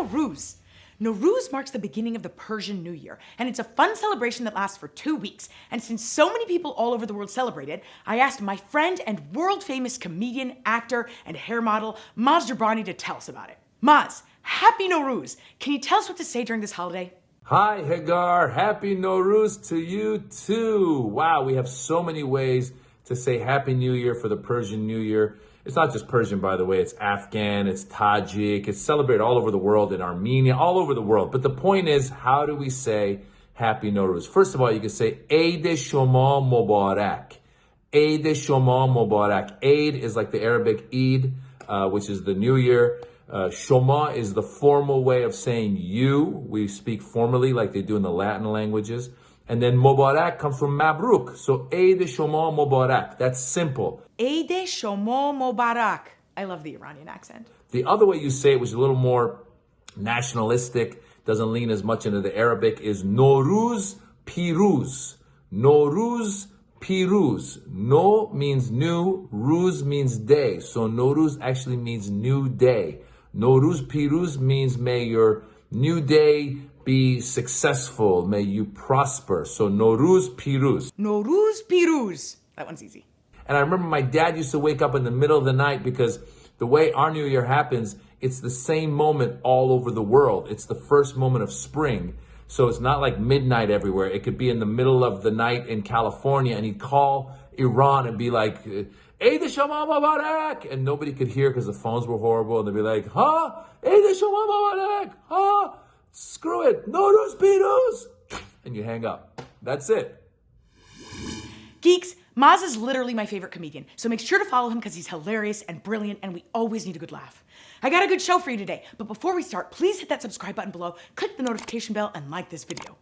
Norwuz? Norwuz marks the beginning of the Persian New Year, and it's a fun celebration that lasts for 2 weeks. And since so many people all over the world celebrate it, I asked my friend and world-famous comedian, actor, and hair model, Maz Jobrani, to tell us about it. Maz, happy Norwuz! Can you tell us what to say during this holiday? Hi, Hagar. Happy Norwuz to you too. Wow, we have so many ways to say Happy New Year for the Persian New Year. It's not just Persian, by the way. It's Afghan, it's Tajik, it's celebrated all over the world, in Armenia, all over the world. But the point is, how do we say Happy Norwuz? First of all, you can say Eid Shoma Mubarak. Eid Shoma Mubarak. Eid is like the Arabic Eid, which is the New Year. Shoma is the formal way of saying you. We speak formally like they do in the Latin languages. And then Mubarak comes from Mabruk. So Eid Shoma Mubarak. That's simple. Eid Shoma Mubarak. I love the Iranian accent. The other way you say it, which is a little more nationalistic, doesn't lean as much into the Arabic, is Norwuz Piruz. Norwuz Piruz. No means new, Ruz means day. So Norwuz actually means new day. Norwuz Piruz means may your new day be successful, may you prosper. So Norwuz Piruz. Norwuz Piruz. That one's easy. And I remember my dad used to wake up in the middle of the night because the way our New Year happens, it's the same moment all over the world. It's the first moment of spring. So it's not like midnight everywhere. It could be in the middle of the night in California, and he'd call Iran and be like, Eid Shoma Mubarak! And nobody could hear because the phones were horrible. And they'd be like, huh? Eid Shoma Mubarak! Huh? Screw it. Norwuz Piruz! And you hang up. That's it. Geeks, Maz is literally my favorite comedian, so make sure to follow him because he's hilarious and brilliant, and we always need a good laugh. I got a good show for you today, but before we start, please hit that subscribe button below, click the notification bell, and like this video.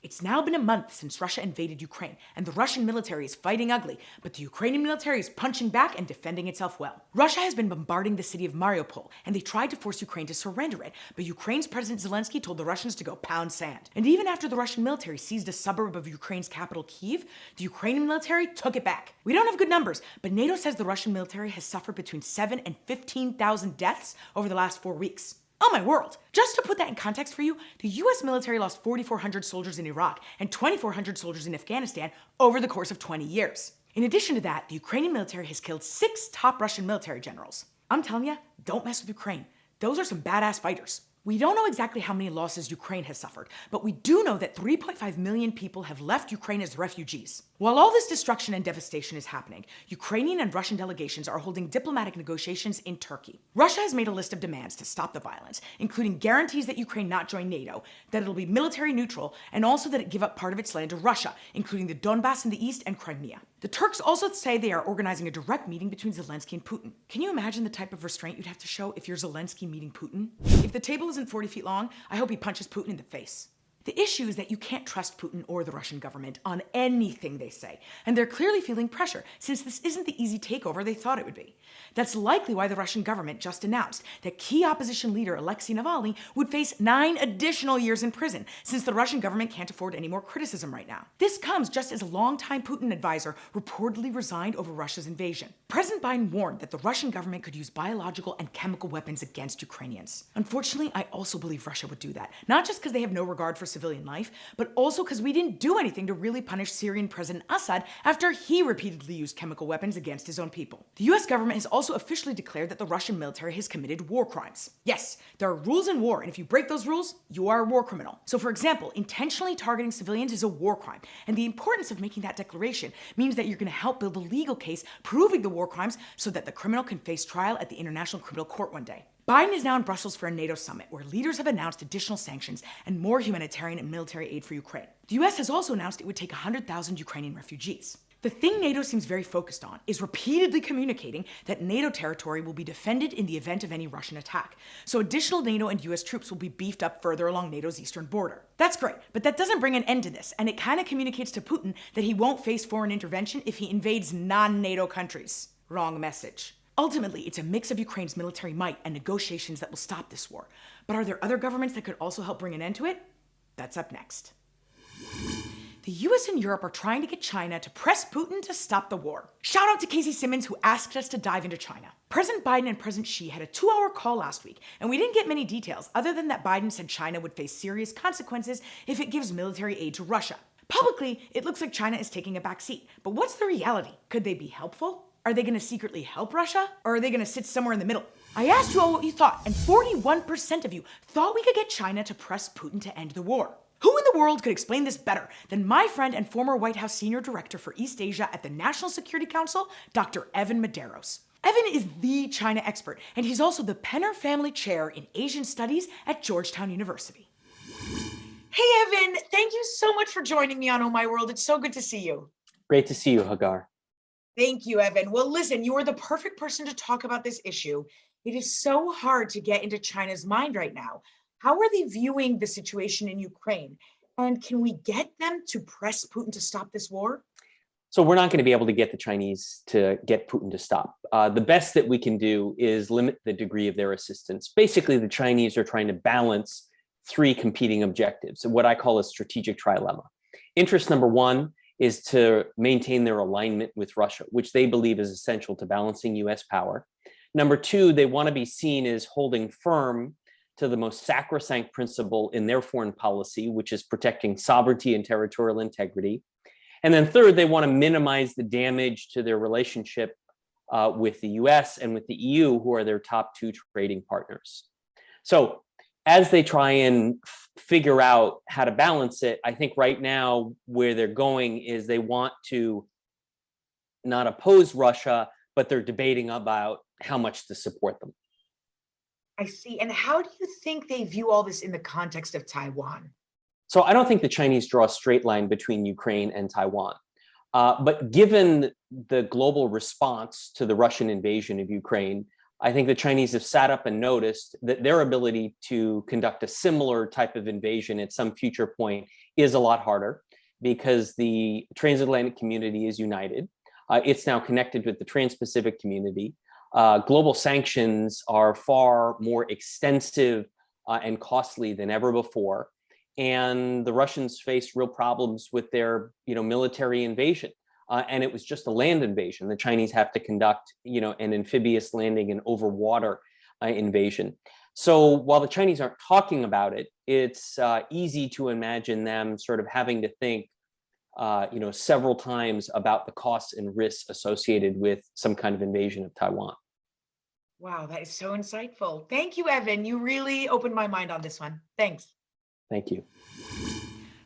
It's now been a month since Russia invaded Ukraine, and the Russian military is fighting ugly, but the Ukrainian military is punching back and defending itself well. Russia has been bombarding the city of Mariupol, and they tried to force Ukraine to surrender it, but Ukraine's President Zelensky told the Russians to go pound sand. And even after the Russian military seized a suburb of Ukraine's capital, Kiev, the Ukrainian military took it back. We don't have good numbers, but NATO says the Russian military has suffered between 7,000 and 15,000 deaths over the last 4 weeks. Oh my world! Just to put that in context for you, the US military lost 4,400 soldiers in Iraq and 2,400 soldiers in Afghanistan over the course of 20 years. In addition to that, the Ukrainian military has killed 6 top Russian military generals. I'm telling you, don't mess with Ukraine. Those are some badass fighters. We don't know exactly how many losses Ukraine has suffered, but we do know that 3.5 million people have left Ukraine as refugees. While all this destruction and devastation is happening, Ukrainian and Russian delegations are holding diplomatic negotiations in Turkey. Russia has made a list of demands to stop the violence, including guarantees that Ukraine not join NATO, that it'll be military neutral, and also that it give up part of its land to Russia, including the Donbass in the east and Crimea. The Turks also say they are organizing a direct meeting between Zelensky and Putin. Can you imagine the type of restraint you'd have to show if you're Zelensky meeting Putin? If the table isn't 40 feet long, I hope he punches Putin in the face. The issue is that you can't trust Putin or the Russian government on anything they say, and they're clearly feeling pressure since this isn't the easy takeover they thought it would be. That's likely why the Russian government just announced that key opposition leader Alexei Navalny would face 9 additional years in prison since the Russian government can't afford any more criticism right now. This comes just as a longtime Putin advisor reportedly resigned over Russia's invasion. President Biden warned that the Russian government could use biological and chemical weapons against Ukrainians. Unfortunately, I also believe Russia would do that, not just because they have no regard for civilian life, but also because we didn't do anything to really punish Syrian President Assad after he repeatedly used chemical weapons against his own people. The US government has also officially declared that the Russian military has committed war crimes. Yes, there are rules in war, and if you break those rules, you are a war criminal. So for example, intentionally targeting civilians is a war crime, and the importance of making that declaration means that you're going to help build a legal case proving the war crimes so that the criminal can face trial at the International Criminal Court one day. Biden is now in Brussels for a NATO summit where leaders have announced additional sanctions and more humanitarian and military aid for Ukraine. The US has also announced it would take 100,000 Ukrainian refugees. The thing NATO seems very focused on is repeatedly communicating that NATO territory will be defended in the event of any Russian attack. So additional NATO and US troops will be beefed up further along NATO's eastern border. That's great, but that doesn't bring an end to this, and it kind of communicates to Putin that he won't face foreign intervention if he invades non-NATO countries. Wrong message. Ultimately, it's a mix of Ukraine's military might and negotiations that will stop this war. But are there other governments that could also help bring an end to it? That's up next. The US and Europe are trying to get China to press Putin to stop the war. Shout out to Casey Simmons, who asked us to dive into China. President Biden and President Xi had a 2-hour call last week, and we didn't get many details other than that Biden said China would face serious consequences if it gives military aid to Russia. Publicly, it looks like China is taking a back seat, but what's the reality? Could they be helpful? Are they going to secretly help Russia? Or are they going to sit somewhere in the middle? I asked you all what you thought, and 41% of you thought we could get China to press Putin to end the war. Who in the world could explain this better than my friend and former White House Senior Director for East Asia at the National Security Council, Dr. Evan Medeiros? Evan is the China expert, and he's also the Penner Family Chair in Asian Studies at Georgetown University. Hey, Evan, thank you so much for joining me on Oh My World. It's so good to see you. Great to see you, Hagar. Thank you, Evan. Well, listen, you are the perfect person to talk about this issue. It is so hard to get into China's mind right now. How are they viewing the situation in Ukraine? And can we get them to press Putin to stop this war? So we're not going to be able to get the Chinese to get Putin to stop. The best that we can do is limit the degree of their assistance. Basically, the Chinese are trying to balance 3 competing objectives, what I call a strategic trilemma. Interest number 1 is to maintain their alignment with Russia, which they believe is essential to balancing US power. Number 2, they want to be seen as holding firm to the most sacrosanct principle in their foreign policy, which is protecting sovereignty and territorial integrity. And then third, they want to minimize the damage to their relationship with the US and with the EU, who are their top 2 trading partners. So as they try and figure out how to balance it, I think right now where they're going is they want to not oppose Russia, but they're debating about how much to support them. I see. And how do you think they view all this in the context of Taiwan? So I don't think the Chinese draw a straight line between Ukraine and Taiwan. But given the global response to the Russian invasion of Ukraine, I think the Chinese have sat up and noticed that their ability to conduct a similar type of invasion at some future point is a lot harder because the transatlantic community is united. It's now connected with the Trans-Pacific community. Global sanctions are far more extensive and costly than ever before. And the Russians face real problems with their, military invasion. And it was just a land invasion. The Chinese have to conduct, an amphibious landing and over water invasion. So while the Chinese aren't talking about it, it's easy to imagine them sort of having to think, several times about the costs and risks associated with some kind of invasion of Taiwan. Wow, that is so insightful. Thank you, Evan. You really opened my mind on this one. Thanks. Thank you.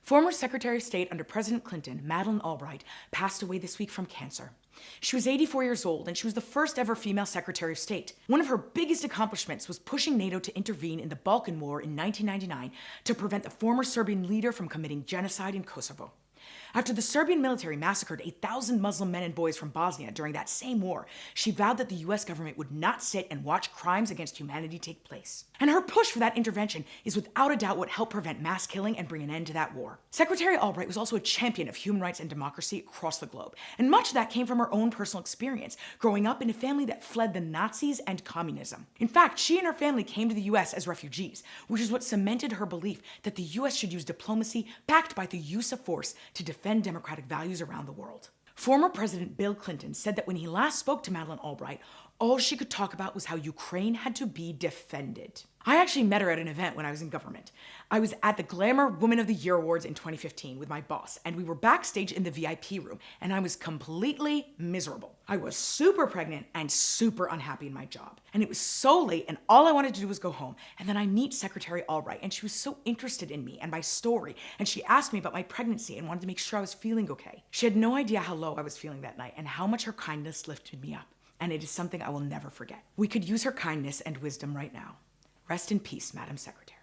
Former Secretary of State under President Clinton, Madeline Albright, passed away this week from cancer. She was 84 years old, and she was the first ever female Secretary of State. One of her biggest accomplishments was pushing NATO to intervene in the Balkan War in 1999 to prevent the former Serbian leader from committing genocide in Kosovo. After the Serbian military massacred 8,000 Muslim men and boys from Bosnia during that same war, she vowed that the US government would not sit and watch crimes against humanity take place. And her push for that intervention is without a doubt what helped prevent mass killing and bring an end to that war. Secretary Albright was also a champion of human rights and democracy across the globe, and much of that came from her own personal experience, growing up in a family that fled the Nazis and communism. In fact, she and her family came to the US as refugees, which is what cemented her belief that the US should use diplomacy backed by the use of force to defend democratic values around the world. Former President Bill Clinton said that when he last spoke to Madeline Albright, all she could talk about was how Ukraine had to be defended. I actually met her at an event when I was in government. I was at the Glamour Woman of the Year Awards in 2015 with my boss, and we were backstage in the VIP room, and I was completely miserable. I was super pregnant and super unhappy in my job. And it was so late, and all I wanted to do was go home. And then I meet Secretary Albright, and she was so interested in me and my story, and she asked me about my pregnancy and wanted to make sure I was feeling okay. She had no idea how low I was feeling that night and how much her kindness lifted me up. And it is something I will never forget. We could use her kindness and wisdom right now. Rest in peace, Madam Secretary.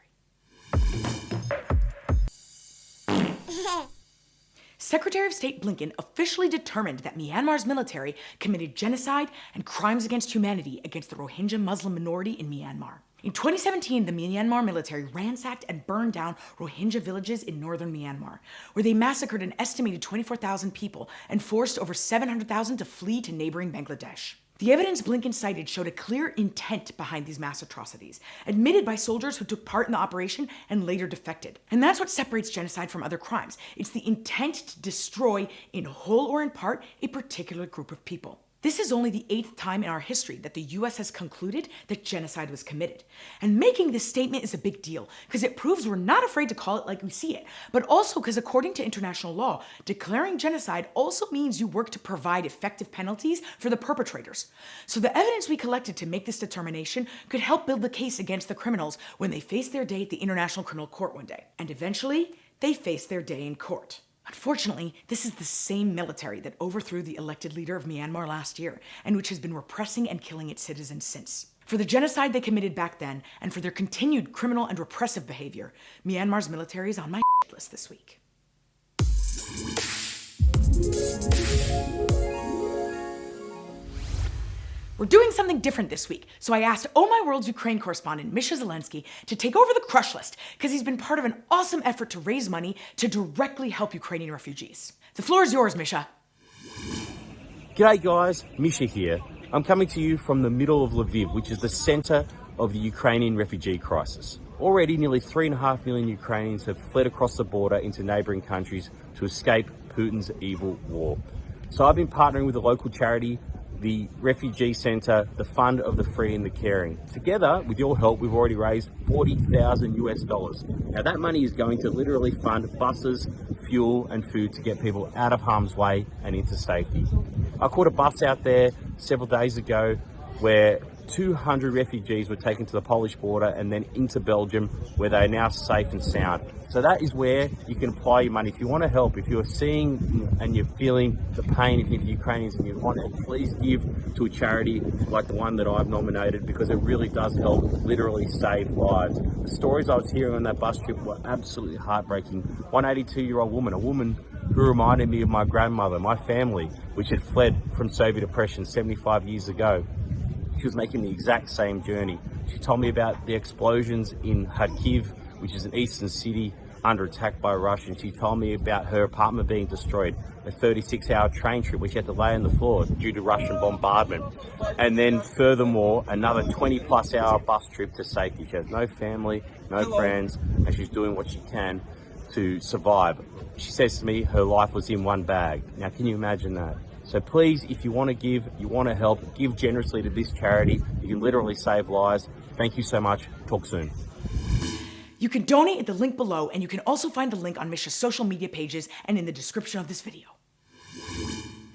Secretary of State Blinken officially determined that Myanmar's military committed genocide and crimes against humanity against the Rohingya Muslim minority in Myanmar. In 2017, the Myanmar military ransacked and burned down Rohingya villages in northern Myanmar, where they massacred an estimated 24,000 people and forced over 700,000 to flee to neighboring Bangladesh. The evidence Blinken cited showed a clear intent behind these mass atrocities, admitted by soldiers who took part in the operation and later defected. And that's what separates genocide from other crimes. It's the intent to destroy, in whole or in part, a particular group of people. This is only the 8th time in our history that the US has concluded that genocide was committed. And making this statement is a big deal, because it proves we're not afraid to call it like we see it, but also because according to international law, declaring genocide also means you work to provide effective penalties for the perpetrators. So the evidence we collected to make this determination could help build the case against the criminals when they face their day at the International Criminal Court one day. And eventually, they face their day in court. Unfortunately, this is the same military that overthrew the elected leader of Myanmar last year, and which has been repressing and killing its citizens since. For the genocide they committed back then, and for their continued criminal and repressive behavior, Myanmar's military is on my list this week. We're doing something different this week, so I asked Oh My World's Ukraine correspondent Misha Zelensky to take over the crush list because he's been part of an awesome effort to raise money to directly help Ukrainian refugees. The floor is yours, Misha. G'day guys, Misha here. I'm coming to you from the middle of Lviv, which is the center of the Ukrainian refugee crisis. Already nearly 3.5 million Ukrainians have fled across the border into neighboring countries to escape Putin's evil war. So I've been partnering with a local charity, the Refugee Center, the Fund of the Free and the Caring. Together, with your help, we've already raised $40,000 US. Now that money is going to literally fund buses, fuel and food to get people out of harm's way and into safety. I caught a bus out there several days ago where 200 refugees were taken to the Polish border and then into Belgium, where they are now safe and sound. So that is where you can apply your money. If you want to help, if you're seeing and you're feeling the pain of Ukrainians and you want to, please give to a charity like the one that I've nominated, because it really does help literally save lives. The stories I was hearing on that bus trip were absolutely heartbreaking. One 82-year-old woman, a woman who reminded me of my grandmother, my family, which had fled from Soviet oppression 75 years ago. She was making the exact same journey. She told me about the explosions in Kiev, which is an eastern city under attack by Russia. And she told me about her apartment being destroyed, a 36-hour train trip which she had to lay on the floor due to Russian bombardment. And then furthermore, another 20+ hour bus trip to safety. She has no family, no friends, and she's doing what she can to survive. She says to me her life was in one bag. Now, can you imagine that? So please, if you want to give, you want to help, give generously to this charity. You can literally save lives. Thank you so much. Talk soon. You can donate at the link below, and you can also find the link on Misha's social media pages and in the description of this video.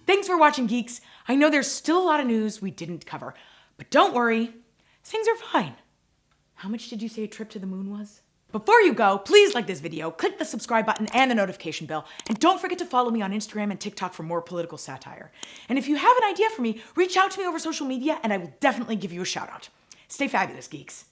Thanks for watching, Geeks. I know there's still a lot of news we didn't cover, but don't worry, things are fine. How much did you say a trip to the moon was? Before you go, please like this video, click the subscribe button and the notification bell, and don't forget to follow me on Instagram and TikTok for more political satire. And if you have an idea for me, reach out to me over social media and I will definitely give you a shout out. Stay fabulous, Geeks.